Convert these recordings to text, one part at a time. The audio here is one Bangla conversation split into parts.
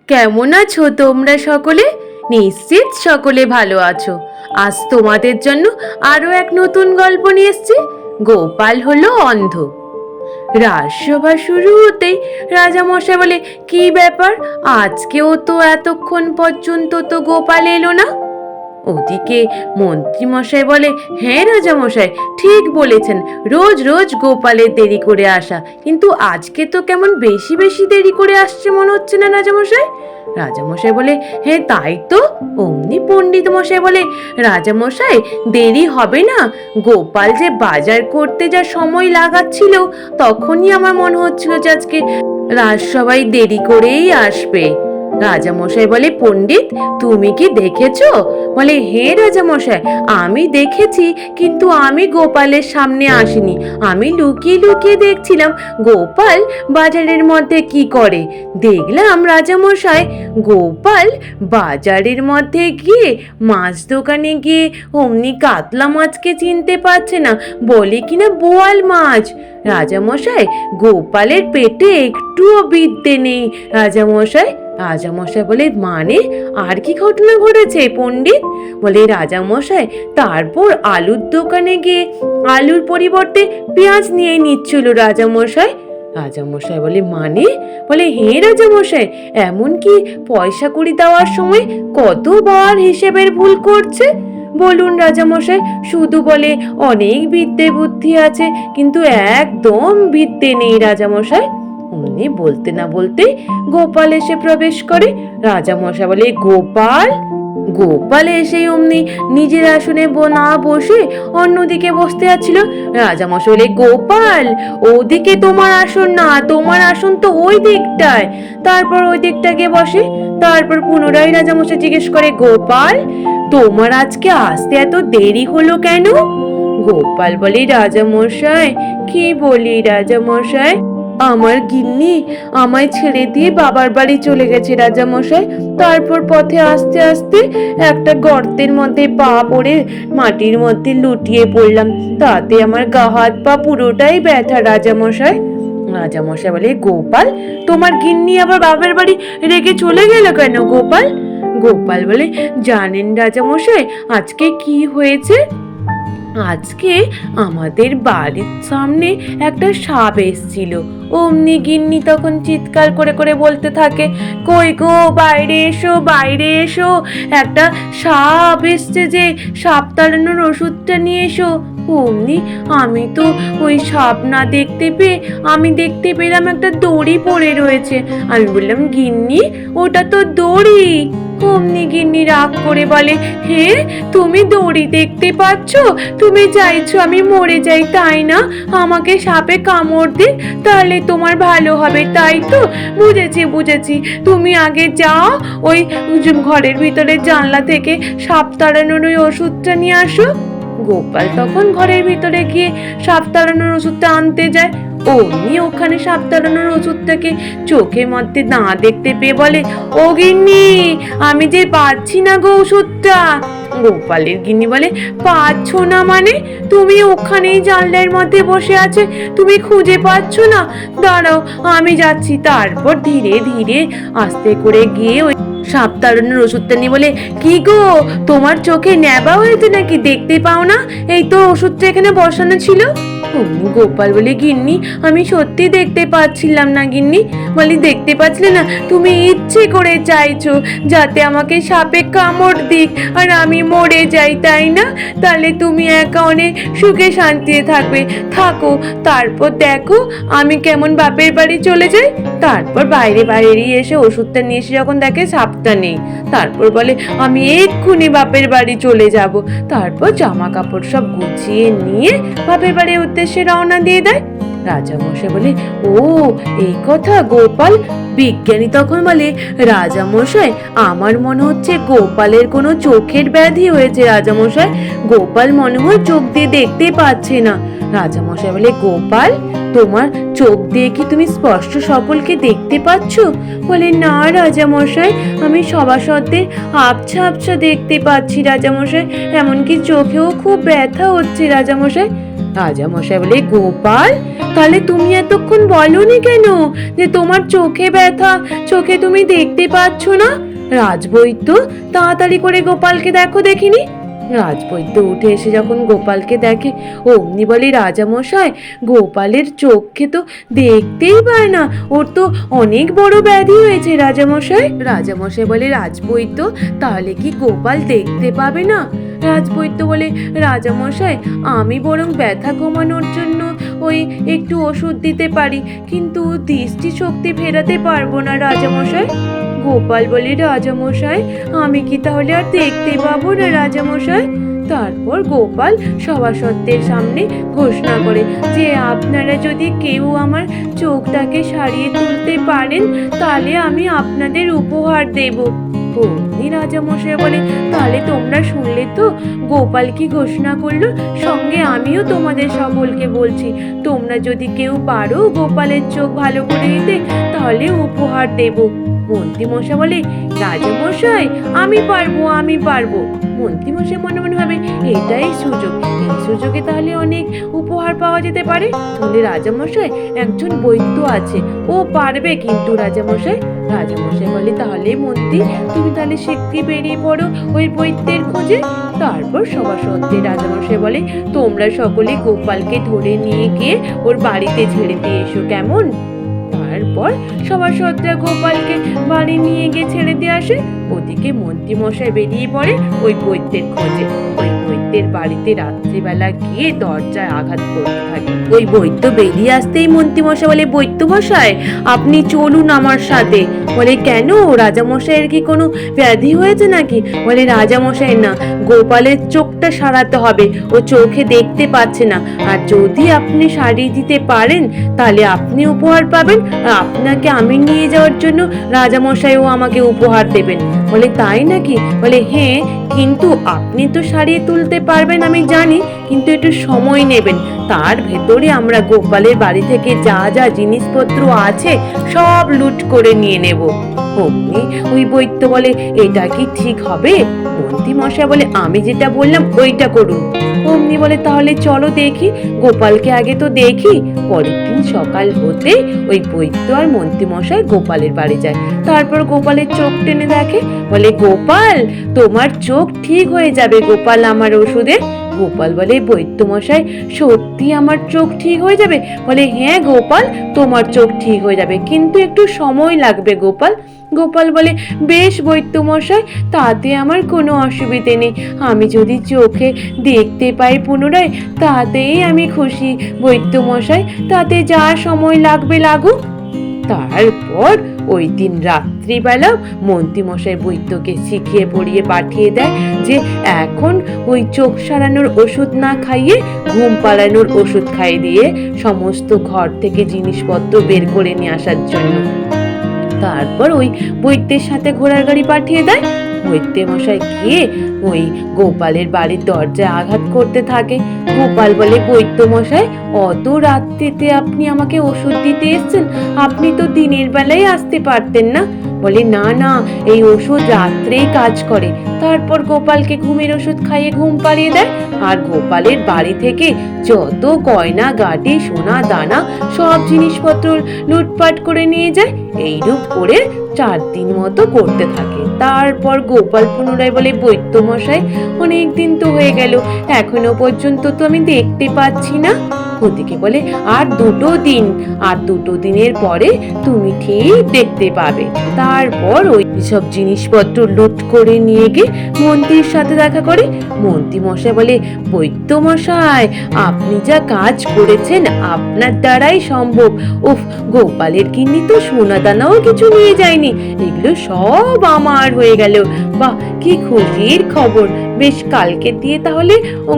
কেমন আছো তোমরা সকলে? নিশ্চিত সকলে ভালো আছো। আজ তোমাদের জন্য আরো এক নতুন গল্প নিয়ে এসেছি। গোপাল হলো অন্ধ। রাজসভা শুরু হতেই রাজামশাই বলে, কি ব্যাপার, আজকেও তো এতক্ষণ পর্যন্ত তো গোপাল এলো না। ওদিকে মন্ত্রী মশাই বলে, হ্যাঁ রাজামশাই, ঠিক বলেছেন, রোজ রোজ গোপালের দেরি করে আসা, কিন্তু আজকে তো কেমন বেশি বেশি দেরি করে আসছে মনে হচ্ছে না রাজামশাই? রাজামশাই বলে, হ্যাঁ তাই তো। অমনি পণ্ডিত মশাই বলে, রাজামশাই দেরি হবে না, গোপাল যে বাজার করতে যা সময় লাগাচ্ছিল তখনই আমার মনে হচ্ছিল যে আজকে রাজসভায় দেরি করেই আসবে। রাজামশাই বলে, পণ্ডিত তুমি কি দেখেছো? বলে, হ্যাঁ রাজামশাই, আমি দেখেছি, কিন্তু আমি গোপালের সামনে আসিনি, আমি লুকিয়ে লুকিয়ে দেখছিলাম গোপাল বাজারের মধ্যে কি করে। দেখলাম রাজামশাই, গোপাল বাজারের মধ্যে গিয়ে মাছ দোকানে গিয়ে অমনি কাতলা মাছকে চিনতে পারছে না, বলে কিনা বোয়াল মাছ। রাজামশাই, গোপালের পেটে একটুও বিদ্যে নেই রাজামশাই। রাজামশাই বলে, মানে আর কি ঘটনা ঘটেছে পণ্ডিত? বলে, রাজামশাই তারপর আলুর দোকানে গিয়ে আলুর পরিবর্তে পেঁয়াজ নিয়ে নিচ্ছিল রাজামশাই। রাজামশাই বলে, মানে? বলে, হ্যাঁ রাজামশাই, এমনকি পয়সা কড়ি দেওয়ার সময় কতবার হিসেবের ভুল করছে। বলুন রাজামশাই, শুধু বলে অনেক বিদ্যে বুদ্ধি আছে, কিন্তু একদম বিদ্যে নেই রাজামশাই। অমনি বলতে না বলতে গোপাল এসে প্রবেশ করে। রাজামশাই বলে, গোপাল? গোপাল এসে অমনি নিজের আসনে না বসে অন্যদিকে বসতে যাচ্ছিল। রাজামশাই বলে, গোপাল, ওদিকে তোমার আসন না, তোমার আসন তো ওই দিকটায়। তারপর ওই দিকটাকে বসে। তারপর পুনরায় রাজামশাই জিজ্ঞেস করে, গোপাল, তোমার আজকে আসতে এত দেরি হলো কেন? গোপাল বলে, রাজামশাই, কি বলি রাজামশাই, আমার গিন্নি আমায় ছেড়ে দিয়ে বাবার বাড়ি চলে গেছে রাজামশাই। তারপর পথে আসতে আসতে একটা গর্তের মধ্যে পা পড়ে মাটির মধ্যে লুটিয়ে পড়লাম, তাতে আমার গা হাত পা পুরোটাই ব্যথা রাজামশাই। রাজামশাই বলে, গোপাল, তোমার গিন্নি আবার বাবার বাড়ি রেখে চলে গেল কেন গোপাল? গোপাল বলে, জানেন রাজামশাই আজকে কি হয়েছে? আজকে আমাদের বাড়ির সামনে একটা সাপ এসেছিল। অমনি গিন্নি তখন চিৎকার করে করে বলতে থাকে, কই গো, বাইরে এসো, বাইরে এসো, একটা সাপ এসছে, যে সাপ তাড়ানোর ওষুধটা নিয়ে এসো। অমনি আমি তো ওই সাপ না দেখতে পেয়ে আমি দেখতে পেলাম একটা দড়ি পড়ে রয়েছে। আমি বললাম, গিন্নি ওটা তো দড়ি। অমনি গিন্নি রাগ করে বলে, হে, তুমি দড়ি দেখতে পাচ্ছ? তুমি চাইছো আমি মরে যাই, তাই না? আমাকে সাপে কামড় দিক, তাহলে তোমার ভালো হবে, তাই তো? বুঝেছি বুঝেছি, তুমি আগে যাও, ওই ঘরের ভিতরে জানলা থেকে সাপ তাড়ানোর ওই ওষুধটা নিয়ে আসো। গোপাল তখন ঘরের ভিতরে গিয়ে সাপ তাড়ানোর ওষুধটা আনতে যায়। অমনি ওখানে সাপ তাড়ানোর ওষুধটাকে চোখের মধ্যে না দেখতে পেয়ে বলে, ও গিন্নি, আমি যে পাচ্ছি না গো ওষুধটা। গোপালের গিন্নি বলে, পাচ্ছ না মানে? তুমি ওখানেই জানলার মধ্যে বসে আছে, তুমি খুঁজে পাচ্ছ না? দাঁড়াও, আমি যাচ্ছি। তারপর ধীরে ধীরে আস্তে করে গিয়ে ওই সাপ তাড়ানোর ওষুধটা নিয়ে বলে, কি গো, তোমার চোখে নেবা হয়েছে নাকি, দেখতে পাও না? এই তো ওষুধটা এখানে বসানো ছিল। গোপাল বলে, গিন্নি আমি সত্যি দেখতে পাচ্ছিলাম না গিন্নি। বলি, দেখতে পাচ্ছিলে না? তুমি ইচ্ছে করে চাইছো যাতে আমাকে সাপে কামড় দিক আর আমি মরে যাই, তাই না? তাহলে তুমি একা অনেক সুখে শান্তিতে থাকবে, থাকো। তারপর দেখো আমি কেমন বাপের বাড়ি চলে যাই। তারপর বাইরে বেরিয়ে এসে ওষুধটা নিয়ে এসে যখন দেখে সাপটা নেই, তারপর বলে, আমি এক্ষুনি বাপের বাড়ি চলে যাব। তারপর জামা কাপড় সব গুছিয়ে নিয়ে বাপের বাড়ির উদ্দেশ্যে রওনা দিয়ে দেয়। রাজামশাই বলে, ও এই কথা গোপাল। বিজ্ঞানী তখন বলে, রাজামশাই আমার মনে হচ্ছে গোপালের কোনো চোখের ব্যাধি হয়েছে রাজামশাই, গোপাল মনে হয় চোখ দিয়ে দেখতে পাচ্ছে না। রাজামশাই বলে, গোপাল, তোমার চোখ দিয়ে কি তুমি স্পষ্ট সকলকে দেখতে পাচ্ছ? বলে, না রাজামশাই, আমি সভাসদদের আবছা আবছা দেখতে পাচ্ছি রাজামশাই, এমনকি চোখেও খুব ব্যথা হচ্ছে রাজামশাই। রাজামশাই বলে, গোপাল, তাহলে তুমি এতক্ষণ বলনি কেন যে তোমার চোখে ব্যথা, চোখে তুমি দেখতে পাচ্ছ না? রাজবৈদ্য, তাড়াতাড়ি করে গোপালকে দেখো দেখিনি। রাজবৈদ্য উঠে এসে যখন গোপালকে দেখে, অমনি বলে, রাজামশাই, গোপালের চোখে তো দেখতেই পায় না, ওর তো অনেক বড় ব্যাধি হয়েছে রাজামশাই। রাজামশাই বলে, রাজবৈদ্য, তাহলে কি গোপাল দেখতে পাবে না? রাজবৈদ্য বলে, রাজামশাই, আমি বরং ব্যথা কমানোর জন্য ওই একটু ওষুধ দিতে পারি, কিন্তু দৃষ্টি শক্তি ফেরাতে পারবো না রাজামশাই। গোপাল বলে, রাজামশাই, আমি কি তাহলে আর দেখতে পাবো না রাজামশাই? তারপর গোপাল সভাসদদের সামনে ঘোষণা করে যে, আপনারা যদি কেউ আমার চোখটাকে সারিয়ে তুলতে পারেন, তাহলে আমি আপনাদের উপহার দেব। অমনি রাজামশাই বলে, তাহলে তোমরা শুনলে তো, গোপাল কি ঘোষণা করলো, সঙ্গে আমিও তোমাদের সকলকে বলছি, তোমরা যদি কেউ পারো গোপালের চোখ ভালো করে দিতে, তাহলে উপহার দেব। মন্ত্রীমশাই বলে, রাজামশাই, আমি পারবো, আমি পারবো। মন্ত্রীমশাই মনে মনে ভাবে, এটাই সুযোগ, এই সুযোগে তাহলে অনেক উপহার পাওয়া যেতে পারে। তাহলে রাজামশাই, একজন বৈদ্য আছে, ও পারবে কিন্তু রাজামশাই। রাজামশাই বলে, তাহলে মন্ত্রী, তুমি তাহলে শিগগির বেরিয়ে পড়ো ওই বৈদ্যের খোঁজে। তারপর সভাসদদের রাজামশাই বলে, তোমরা সকলে গোপালকে ধরে নিয়ে গিয়ে ওর বাড়িতে ছেড়ে দিয়ে এসো, কেমন? তারপর সভাসদরা গোপালকে বাড়ি নিয়ে গিয়ে ছেড়ে দিয়ে আসে। ওদিকে মন্ত্রীমশাই বেরিয়ে পড়ে ওই বৈদ্যের খোঁজে। ওই বৈদ্যের বাড়িতে রাত্রিবেলা গিয়ে দরজায় আঘাত করতে থাকে। ওই বৈদ্য বেরিয়ে আসতেই মন্ত্রীমশাই বলে, বৈদ্যমশাই, আপনি চলুন আমার সাথে। বলে, কেন, রাজামশাইয়ের কি কোনো ব্যাধি হয়েছে নাকি? বলে, রাজামশাই না, গোপালের চোখটা সারাতে হবে, ও চোখে দেখতে পাচ্ছে না, আর যদি আপনি সারিয়ে দিতে পারেন তাহলে আপনি উপহার পাবেন, আর আপনাকে আমি নিয়ে যাওয়ার জন্য রাজামশাইও আমাকে উপহার দেবেন। বলে, তাই নাকি? বলে, হ্যাঁ, কিন্তু আপনি তো সারিয়ে তুলতে পারবেন আমি জানি, কিন্তু একটু সময় নেবেন, তার ভেতরে আমরা গোপালের বাড়ি থেকে যা যা জিনিসপত্র আছে সব লুট করে নিয়ে নেব। অমনি ওই বৈদ্য বলে, এটা কি ঠিক হবে? মন্ত্রীমশাই বলে, আমি যেটা বললাম ওইটা করুন। অমনি বলে, তাহলে চলো দেখি, গোপালকে আগে তো দেখি। পরের দিন সকাল হতে ওই বৈদ্য আর মন্ত্রীমশাই গোপালের বাড়ি যায়। তারপর গোপালের চোখ টেনে দেখে। বলে, গোপাল, তোমার চোখ ঠিক হয়ে যাবে গোপাল আমার ওষুধে। গোপাল বলে, বৈদ্যমশাই, সত্যি আমার চোখ ঠিক হয়ে যাবে? বলে, হ্যাঁ গোপাল, তোমার চোখ ঠিক হয়ে যাবে, কিন্তু একটু সময় লাগবে গোপাল। গোপাল বলে, বেশ বৈদ্যমশাই, তাতে আমার কোনো অসুবিধে নেই, আমি যদি চোখে দেখতে পাই পুনরায় তাতেই আমি খুশি বৈদ্যমশাই, তাতে যা সময় লাগবে লাগুক। তারপর ওই দিন রাত্রিবেলা মন্ত্রীমশাই বৈদ্যকে শিখিয়ে পড়িয়ে পাঠিয়ে দেয় যে এখন ওই চোখ সারানোর ওষুধ না খাইয়ে ঘুম পাড়ানোর ওষুধ খাইয়ে দিয়ে সমস্ত ঘর থেকে জিনিসপত্র বের করে নিয়ে আসার জন্য। তারপর ওই বৈদ্যের সাথে ঘোড়ার গাড়ি পাঠিয়ে দেয়। বৈদ্য মশাই গিয়ে ওই গোপালের বাড়ির দরজায় আঘাত করতে থাকে। গোপাল বলে, বৈদ্য মশাই, অত রাত্রিতে আপনি আমাকে ওষুধ দিতে এসেছেন, আপনি তো দিনের বেলায় আসতে পারতেন না। বলে, না না, এই ওষুধ রাত্রেই কাজ করে। তারপর গোপালকে ঘুমের ওষুধ খাইয়ে ঘুম পাড়িয়ে দেয়, আর গোপালের বাড়ি থেকে যত গয়না গাটি সোনা দানা সব জিনিসপত্র লুটপাট করে নিয়ে যায়। এইরূপ করে 4 দিন মতো করতে থাকে। তারপর গোপাল পুনরায় বলে, বৈদ্য মশাই, অনেক দিন তো হয়ে গেল, এখনো পর্যন্ত তো আমি দেখতে পাচ্ছি না। ওদিকে বলে, আর 2 দিন, আর 2 দিনের পরে তুমি ঠিক দেখতে পাবে। তারপর ওই সব জিনিসপত্র লুট করে নিয়ে গিয়ে মন্ত্রীর সাথে দেখা করে। মন্ত্রী মশাই বলে, বৈদ্য মশাই, আপনি যা কাজ করেছেন আপনার দ্বারাই সম্ভব। উফ, গোপালের গিন্নি তো সোনা দানাও কিছু নিয়ে যায়নি, এগুলো সব আমার হয়ে গেল। বাহ, কি খুশির খবর! বেশ, কালকে দিয়ে তাহলে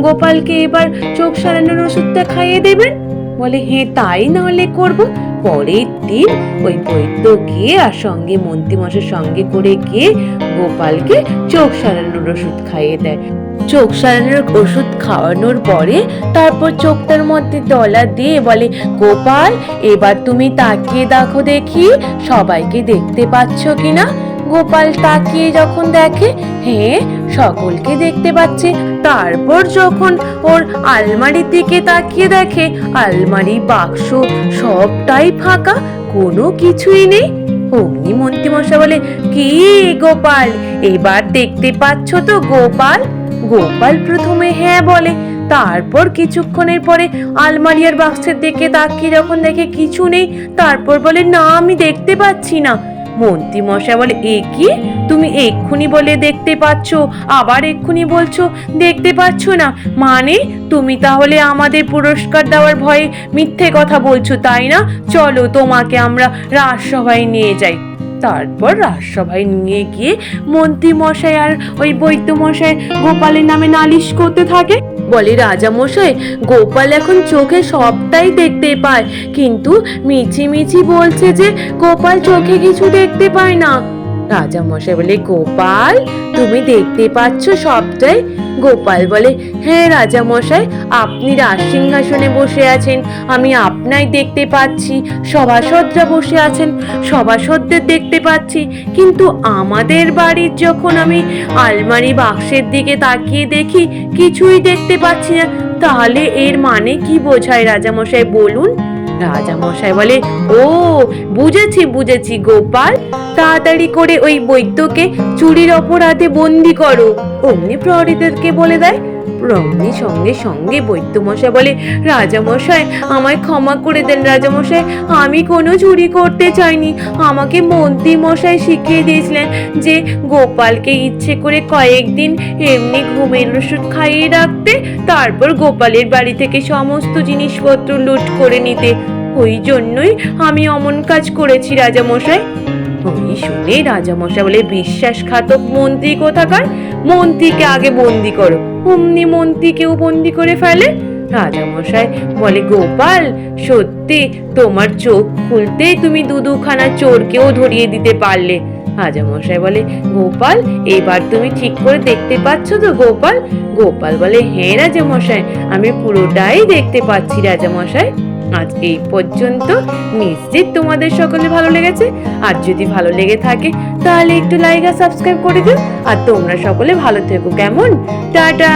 গোপালকে এবার চোখ সারানোর ওষুধটা খাইয়ে দেবেন। বলে, হ্যাঁ, তাই নাহলে করব। পরের দিন ওই বৈদ্য গিয়ে আর সঙ্গে মন্ত্রীমশাইয়ের সঙ্গে করে গিয়ে গোপালকে চোখ সারানোর ওষুধ খাইয়ে দেয়। চোখ সারানোর ওষুধ খাওয়ানোর পরে তারপর চোখটার মধ্যে ডলা দিয়ে বলে, গোপাল, এবার তুমি তাকিয়ে দেখো দেখি সবাইকে দেখতে পাচ্ছ কিনা। গোপাল তাকিয়ে যখন দেখে হ্যাঁ সকলকে দেখতে পাচ্ছে, তারপর যখন ওর আলমারির দিকে তাকিয়ে দেখে আলমারি বাক্স সবটাই ফাঁকা, কোনো কিছুই নেই। অমনি মন্ত্রীমশাই বলে, কি গোপাল, এবার দেখতে পাচ্ছ তো গোপাল? গোপাল প্রথমে হ্যাঁ বলে, তারপর কিছুক্ষণের পরে আলমারি আর বাক্সের দিকে তাকিয়ে যখন দেখে কিছু নেই, তারপর বলে, না আমি দেখতে পাচ্ছি না। মন্ত্রী মশাই বলে, এ কি, তুমি এক্ষুনি বলে দেখতে পাচ্ছ, আবার এক্ষুনি বলছো দেখতে পাচ্ছ না, মানে তুমি তাহলে আমাদের পুরস্কার দেওয়ার ভয়ে মিথ্যে কথা বলছো তাই না? চলো তোমাকে আমরা রাজসভায় নিয়ে যাই। তারপর রাজসভায় নিয়ে গিয়ে মন্ত্রী মশাই আর ওই বৈদ্য মশাই গোপালের নামে নালিশ করতে থাকে। বলে, রাজা মশাই, গোপাল এখন চোখে সবটাই দেখতে পায়, কিন্তু মিছিমিছি বলছে যে গোপাল চোখে কিছু দেখতে পায় না। রাজা মশাই বলে, গোপাল তুমি দেখতে পাচ্ছ সবটাই? গোপাল বলে, হ্যাঁ রাজা মশাই, আপনি রাজসিংহাসনে বসে আছেন, আমি আপনাই দেখতে পাচ্ছি, সভাসদরা বসে আছেন, সভাসদদের দেখতে পাচ্ছি, কিন্তু আমাদের বাড়ির যখন আমি আলমারি বাক্সের দিকে তাকিয়ে দেখি কিছুই দেখতে পাচ্ছি না, তাহলে এর মানে কি বোঝায় রাজা মশাই বলুন? রাজা মশাই বলে, ও বুঝেছি বুঝেছি গোপাল, তাড়াতাড়ি করে ওই বৈদ্যকে চুরির অপরাধে বন্দি করো। অমনি প্রহরীদেরকে বলে দেয়। অমনি সঙ্গে সঙ্গে বৈদ্য মশাই বলে, রাজা মশাই আমায় ক্ষমা করে দেন রাজা মশাই, আমি কোনো চুরি করতে চাইনি, আমাকে মন্ত্রী মশাই শিখিয়ে দিয়েছিলেন যে গোপালকে ইচ্ছে করে কয়েকদিন এমনি ঘুমের ওষুধ খাইয়ে রাখতে, তারপর গোপালের বাড়ি থেকে সমস্ত জিনিসপত্র লুট করে নিতে, ওই জন্যই আমি অমন কাজ করেছি রাজা মশাই। ওই শুনে রাজা মশাই বলে, বিশ্বাসঘাতক মন্ত্রী কোথাকার, মন্ত্রীকে আগে বন্দি করো। অমনি মন্ত্রীকেও বন্দি করে ফেলে। রাজা মশাই বলে, গোপাল সত্যি তোমার চোখ খুলতেই তুমি দুখানা চোরকেও ধরিয়ে দিতে পারলে। রাজা মশাই বলে, গোপাল এবার তুমি ঠিক করে দেখতে পাচ্ছ তো গোপাল? গোপাল বলে, হ্যাঁ রাজা মশাই, আমি পুরোটাই দেখতে পাচ্ছি রাজা মশাই। আজ এই পর্যন্ত, নিশ্চিত তোমাদের সকলে ভালো লেগেছে। আর যদি ভালো লেগে থাকে তাহলে একটু লাইক আর সাবস্ক্রাইব করে দিও। আর তোমরা সকলে ভালো থেকো, কেমন? টাটা।